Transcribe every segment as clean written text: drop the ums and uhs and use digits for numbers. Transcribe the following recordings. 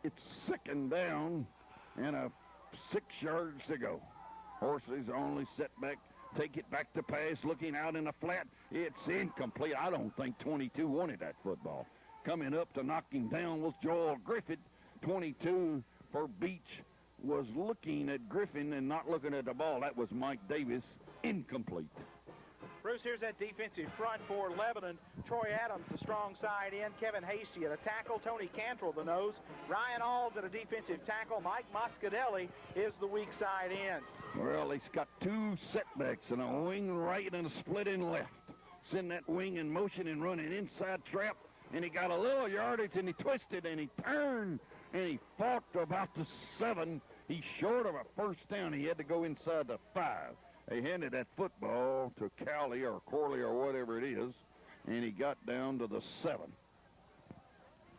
It's second down and 6 yards to go. Horsley's only setback. Take it back to pass, looking out in the flat. It's incomplete. I don't think 22 wanted that football. Coming up to knock him down was Joel Griffith. 22 for Beech was looking at Griffin and not looking at the ball. That was Mike Davis. Incomplete. Bruce, here's that defensive front for Lebanon. Troy Adams, the strong side end. Kevin Hasty at a tackle. Tony Cantrell, the nose. Ryan Alds at a defensive tackle. Mike Moscadelli is the weak side end. Well, he's got 2 setbacks and a wing right and a split in left. Send that wing in motion and run an inside trap. And he got a little yardage and he twisted and he turned and he fought to about the 7. He's short of a first down. He had to go inside the 5. They handed that football to Cowley or Corley or whatever it is, and he got down to the 7.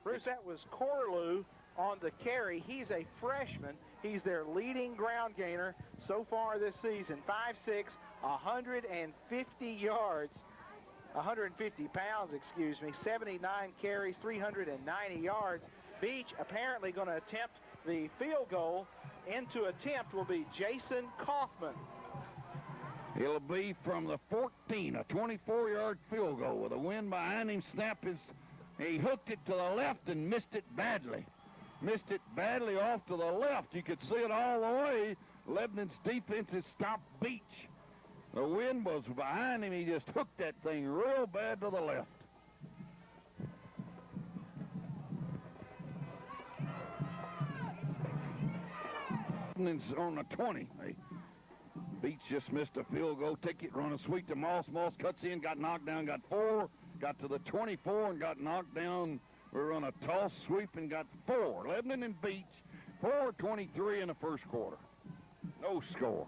Bruce, that was Corlew on the carry. He's a freshman. He's their leading ground gainer so far this season. 5'6", 150 yards, 150 pounds, excuse me, 79 carries, 390 yards. Beech apparently going to attempt the field goal. In to attempt will be Jason Kaufman. It'll be from the 14, a 24-yard field goal with a wind behind him. He hooked it to the left and missed it badly. Missed it badly off to the left. You could see it all the way. Lebanon's defense has stopped Beech. The wind was behind him. He just hooked that thing real bad to the left. Lebanon's on the 20. Beech just missed a field goal. Take it, run a sweep to Moss. Moss cuts in, got knocked down, got 4. Got to the 24 and got knocked down. We run a toss sweep and got 4. Lebanon and Beech, 4:23 in the first quarter. No score.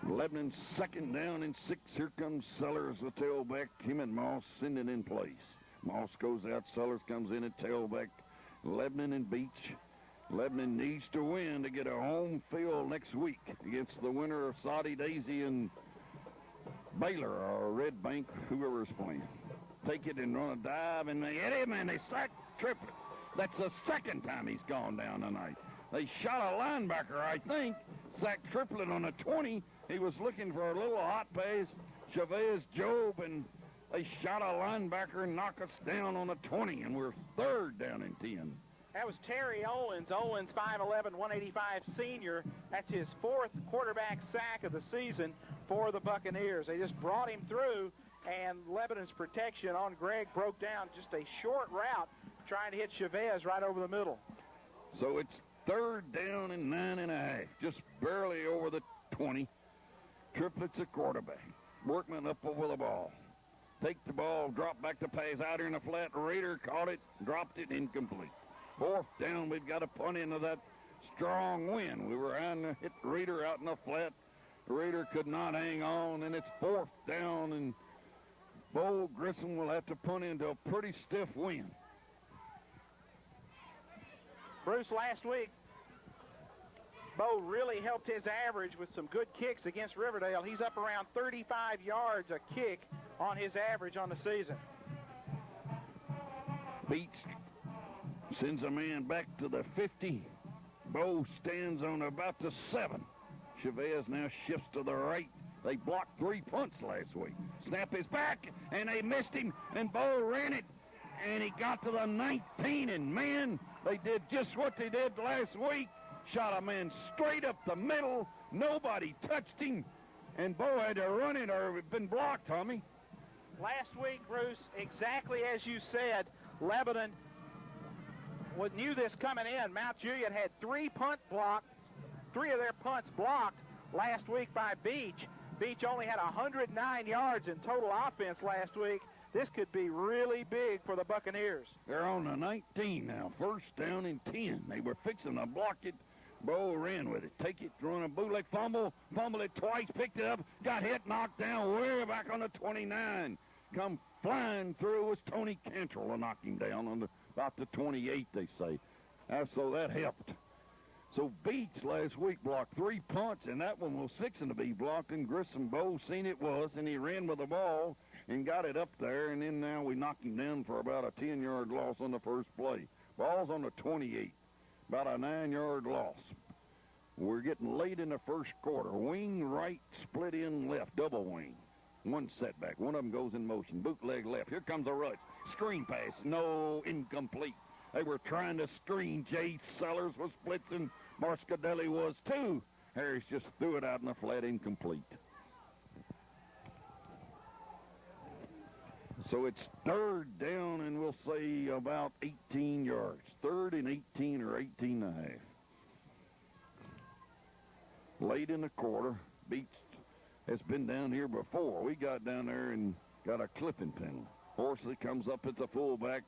Lebanon's second down and 6. Here comes Sellers, the tailback. Him and Moss send it in place. Moss goes out. Sellers comes in at tailback. Lebanon and Beech. Lebanon needs to win to get a home field next week against the winner of Saudi Daisy and Baylor or Red Bank, whoever's playing. Take it and run a dive, and they hit him, and they sack Triplett. That's the second time he's gone down tonight. They shot a linebacker, I think, sacked Triplett on a 20. He was looking for a little hot pass, Chavez Job, and they shot a linebacker and knock us down on a 20, and we're 3rd down and 10. That was Terry Owens. Owens, 5'11", 185 senior. That's his 4th quarterback sack of the season for the Buccaneers. They just brought him through, and Lebanon's protection on Greg broke down. Just a short route trying to hit Chavez right over the middle. So it's 3rd down and 9.5, just barely over the 20. Triplett's a quarterback. Workman up over the ball. Take the ball, drop back to pass out here in the flat. Raider caught it, dropped it, incomplete. 4th down, we've got to punt into that strong wind. We were on to hit Raider out in the flat. The Raider could not hang on, and it's 4th down, and Bo Grissom will have to punt into a pretty stiff wind. Bruce, last week, Bo really helped his average with some good kicks against Riverdale. He's up around 35 yards a kick on his average on the season. Beech sends a man back to the 50. Bo stands on about the 7. Chavez now shifts to the right. They blocked 3 punts last week. Snap is back, and they missed him, and Bo ran it, and he got to the 19, and man, they did just what they did last week. Shot a man straight up the middle. Nobody touched him, and Bo had to run it or it had been blocked, Tommy. Last week, Bruce, exactly as you said, Lebanon knew this coming in. Mount Juliet had 3 punt blocks, 3 of their punts blocked last week by Beech. Beech only had 109 yards in total offense last week. This could be really big for the Buccaneers. They're on the 19 now, 1st down and 10. They were fixing to block it. Bo ran with it. Take it, run a bootleg fumble, fumbled it twice, picked it up, got hit, knocked down, way back on the 29. Come flying through was Tony Cantrell to knock him down on about the 28, they say. So that helped. So Beech last week blocked 3 punts, and that one was fixing to be blocked, and Grissom Bo seen it was, and he ran with the ball and got it up there, and then now we knocked him down for about a 10-yard loss on the first play. Ball's on the 28. About a 9-yard loss. We're getting late in the first quarter. Wing right, split in left, double wing. One setback. One of them goes in motion. Bootleg left. Here comes a rush. Screen pass. No, incomplete. They were trying to screen. Jay Sellers was blitzing. Marscadelli was too. Harris just threw it out in the flat, incomplete. So it's third down, and we'll say about 18 yards. Third and 18 or 18 and a half. Late in the quarter, Beech has been down here before. We got down there and got a clipping penalty. Horsley comes up at the fullback.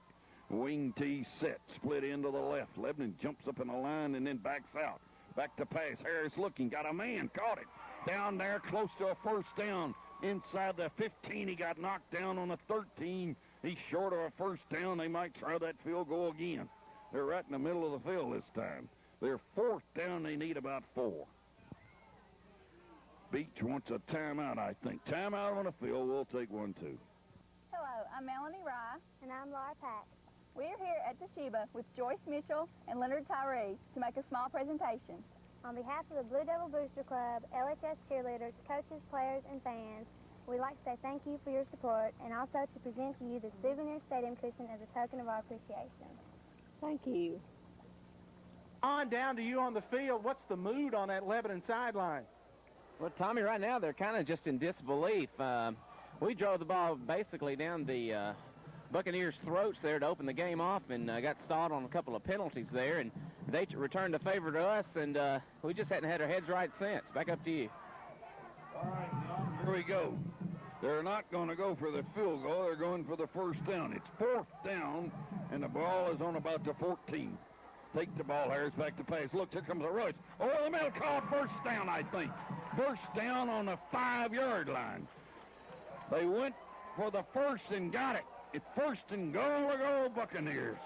Wing T set, split into the left. Lebanon jumps up in the line and then backs out. Back to pass. Harris looking, got a man, caught it. Down there, close to a first down. Inside the 15, he got knocked down on the 13. He's short of a first down. They might try that field goal again. They're right in the middle of the field this time. They're fourth down. They need about 4. Beech wants a timeout, I think. Timeout on the field. We'll take one, too. Hello, I'm Melanie Rye. And I'm Laura Pack. We're here at the Sheba with Joyce Mitchell and Leonard Tyree to make a small presentation. On behalf of the Blue Devil Booster Club, LHS cheerleaders, coaches, players, and fans, we'd like to say thank you for your support and also to present to you the souvenir stadium cushion as a token of our appreciation. Thank you. On down to you on the field. What's the mood on that Lebanon sideline? Well, Tommy, right now they're kind of just in disbelief. We drove the ball basically down the Buccaneers' throats there to open the game off and got stalled on a couple of penalties there, and they returned the favor to us, and we just hadn't had our heads right since. Back up to you. All right, John, here we go. They're not going to go for the field goal. They're going for the first down. It's fourth down, and the ball is on about the 14. Take the ball, Harris, back to pass. Look, here comes a rush. Over the middle, called first down, I think. First down on the 5-yard line. They went for the first and got it. It's first and goal to go, Buccaneers.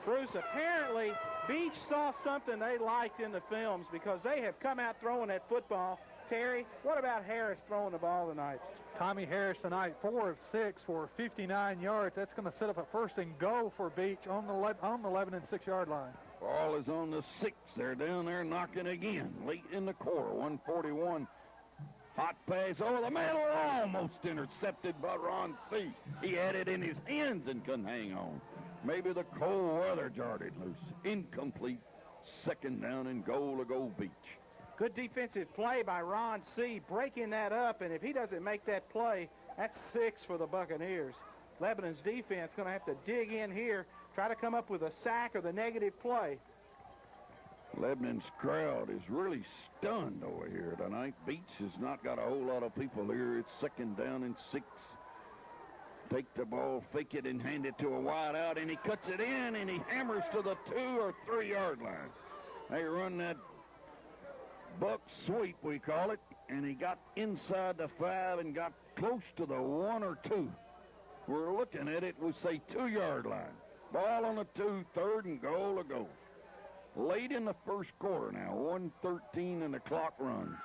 Bruce, apparently Beech saw something they liked in the films because they have come out throwing that football. Terry, what about Harris throwing the ball tonight? Tommy Harris tonight, 4 of 6 for 59 yards. That's going to set up a first and goal for Beech on the Lebanon 6-yard line. Ball is on the 6. They're down there knocking again. Late in the quarter, 1:41. Hot pass over the middle, almost intercepted by Ron C. He had it in his hands and couldn't hang on. Maybe the cold weather jarred it loose. Incomplete. Second down and goal to go Beech. Good defensive play by Ron C. breaking that up, and if he doesn't make that play, that's 6 for the Buccaneers. Lebanon's defense going to have to dig in here, try to come up with a sack or the negative play. Lebanon's crowd is really stunned over here tonight. Beech has not got a whole lot of people here. It's second down and 6. Take the ball, fake it, and hand it to a wide out, and he cuts it in, and he hammers to the 2 or 3-yard line. They run that buck sweep, we call it, and he got inside the 5 and got close to the 1 or 2. We're looking at it, we say 2-yard line. Ball on the 2, third and goal to go. Late in the first quarter now, 1:13 and the clock runs.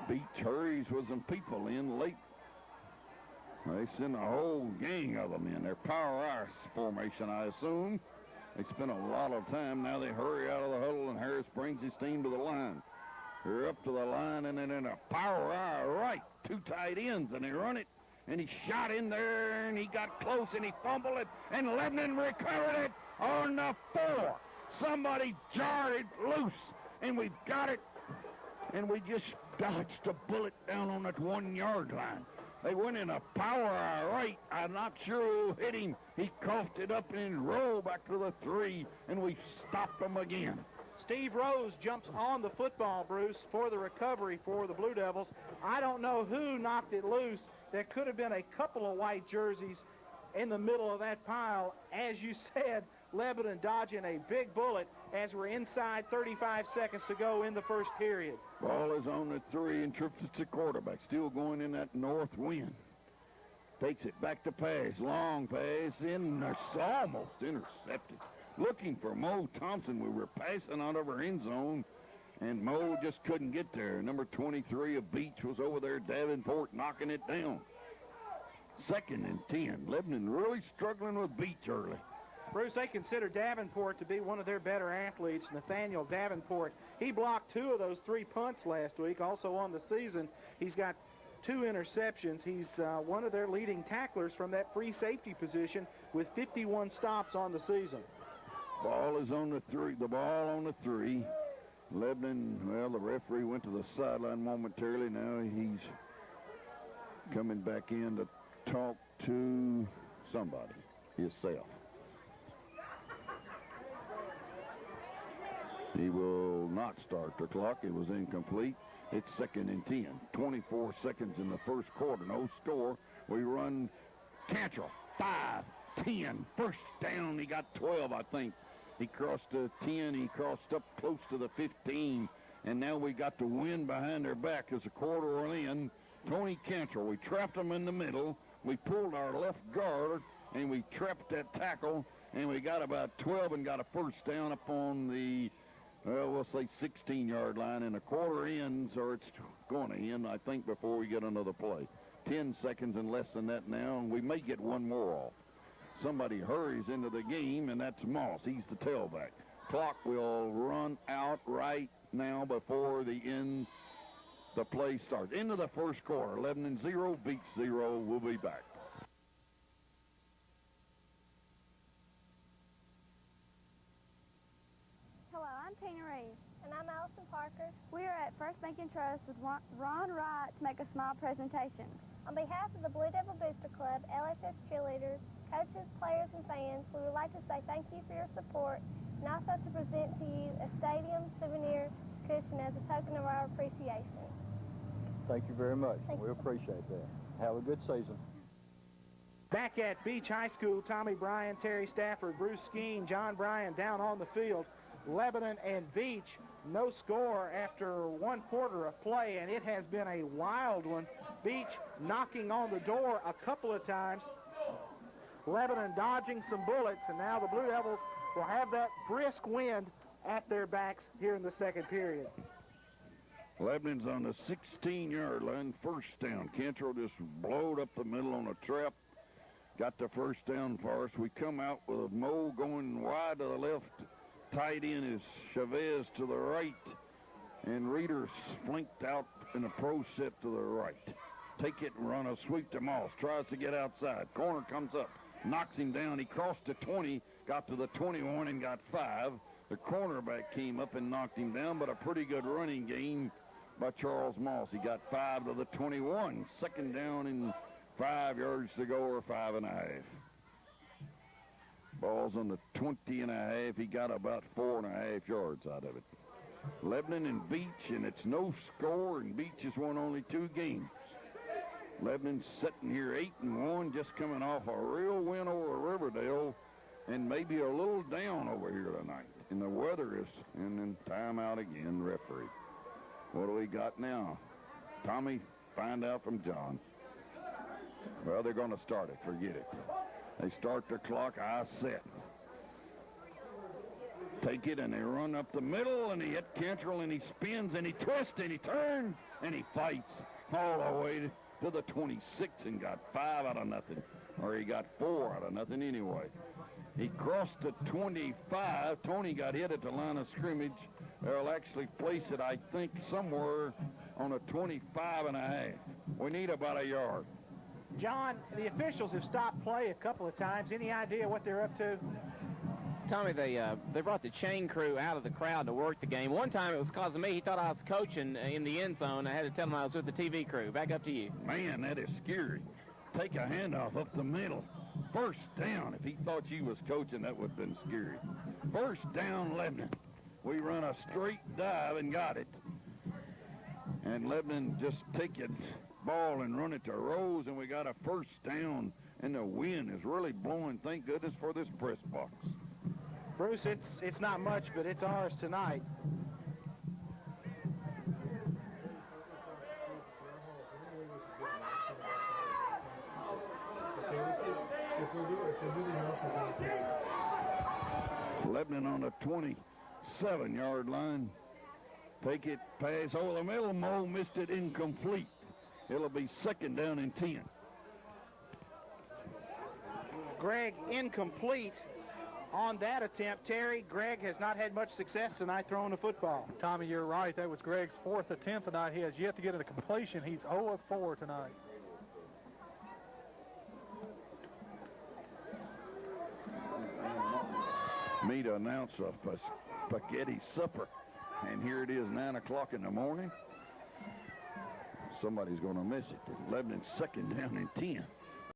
Beech hurries with some people in late. They send a whole gang of them in. They're power ice formation, I assume. They spend a lot of time. Now they hurry out of the huddle, and Harris brings his team to the line. They're up to the line, and then in a power eye right, 2 tight ends, and they run it. And he shot in there, and he got close, and he fumbled it, and Lebanon recovered it on the 4. Somebody jarred it loose, and we've got it, and we just dodged a bullet down on that 1-yard line. They went in a power eye right. I'm not sure who hit him. He coughed it up and rolled back to the 3, and we stopped them again. Steve Rose jumps on the football, Bruce, for the recovery for the Blue Devils. I don't know who knocked it loose. There could have been a couple of white jerseys in the middle of that pile. As you said, Lebanon dodging a big bullet as we're inside 35 seconds to go in the first period. Ball is on the 3, and Trips is the quarterback, still going in that north wind. Takes it back to pass, long pass, almost intercepted. Looking for Mo Thompson. We were passing out of our end zone, and Mo just couldn't get there. Number 23 of Beech was over there, Davenport, knocking it down. 2nd and 10. Lebanon really struggling with Beech early. Bruce, they consider Davenport to be one of their better athletes, Nathaniel Davenport. He blocked 2 of those 3 punts last week. Also on the season, he's got 2 interceptions. He's one of their leading tacklers from that free safety position with 51 stops on the season. Ball is on the 3. The ball on the 3. Lebanon, well, the referee went to the sideline momentarily. Now he's coming back in to talk to somebody, himself. He will not start the clock. It was incomplete. It's 2nd and 10. 24 seconds in the first quarter. No score. We run Cantrell. 5, 10. First down. He got 12, I think. He crossed the 10. He crossed up close to the 15. And now we got the wind behind their back as the quarter went in. Tony Cantrell. We trapped him in the middle. We pulled our left guard, and we trapped that tackle. And we got about 12 and got a first down up on the, well, we'll say 16-yard line. And the quarter ends, or it's going to end, I think, before we get another play. 10 seconds and less than that now, and we may get one more off. Somebody hurries into the game, and that's Moss. He's the tailback. Clock will run out right now before the play starts. Into the first quarter. Lebanon 0, Beech 0. We'll be back. Hello, I'm Tina Reed. And I'm Allison Parker. We are at First Bank and Trust with Ron Wright to make a small presentation. On behalf of the Blue Devil Booster Club, LHS cheerleaders, coaches, players, and fans, we would like to say thank you for your support and also to present to you a stadium souvenir cushion as a token of our appreciation. Thank you very much. Thank we you. appreciate that. Have a good season. Back at Beech High School, Tommy Bryan, Terry Stafford, Bruce Skeen, John Bryan down on the field. Lebanon and Beech, no score after 1 quarter of play, and it has been a wild one. Beech knocking on the door a couple of times. Lebanon dodging some bullets, and now the Blue Devils will have that brisk wind at their backs here in the second period. Lebanon's on the 16-yard line, first down. Cantrell just blowed up the middle on a trap. Got the first down for us. We come out with a Mo going wide to the left. Tight end is Chavez to the right. And Reeder's flanked out in a pro set to the right. Take it and run a sweep to Moss. Tries to get outside. Corner comes up. Knocks him down. He crossed the 20, got to the 21 and got 5. The cornerback came up and knocked him down, but a pretty good running game by Charles Moss. He got 5 to the 21. Second down and 5 yards to go, or 5.5. Ball's on the 20.5. He got about 4.5 yards out of it. Lebanon and Beech, and it's no score, and Beech has won only 2 games. Lebanon's sitting here 8-1, just coming off a real win over Riverdale, and maybe a little down over here tonight. And the weather is, and then timeout again, referee. What do we got now? Tommy, find out from John. Well, they're going to start it. Forget it. They start the clock. I set. Take it, and they run up the middle, and he hit Cantrell, and he spins, and he twists, and he turns, and he fights all the way to the 26 and got 5 out of nothing. Or he got 4 out of nothing anyway. He crossed the 25. Tony got hit at the line of scrimmage. They'll actually place it, I think, somewhere on a 25.5. We need about a yard. John, the officials have stopped play a couple of times. Any idea what they're up to? Tommy, they brought the chain crew out of the crowd to work the game. One time it was because of me. He thought I was coaching in the end zone. I had to tell him I was with the TV crew. Back up to you. Man, that is scary. Take a handoff up the middle. First down. If he thought you was coaching, that would have been scary. First down, Lebanon. We run a straight dive and got it. And Lebanon just take its ball and run it to Rose, and we got a first down. And the wind is really blowing, thank goodness, for this press box. Bruce, it's not much, but it's ours tonight. Lebanon on the 27-yard line. Take it, pass over the middle. Mo missed it, incomplete. It'll be second down and 10. Greg incomplete on that attempt. Terry, Greg has not had much success tonight throwing the football. Tommy, you're right. That was Greg's 4th attempt tonight. He has yet to get a completion. He's 0 of 4 tonight. Me to announce a spaghetti supper, and here it is, 9 o'clock in the morning. Somebody's going to miss it. Lebanon's second down and 10.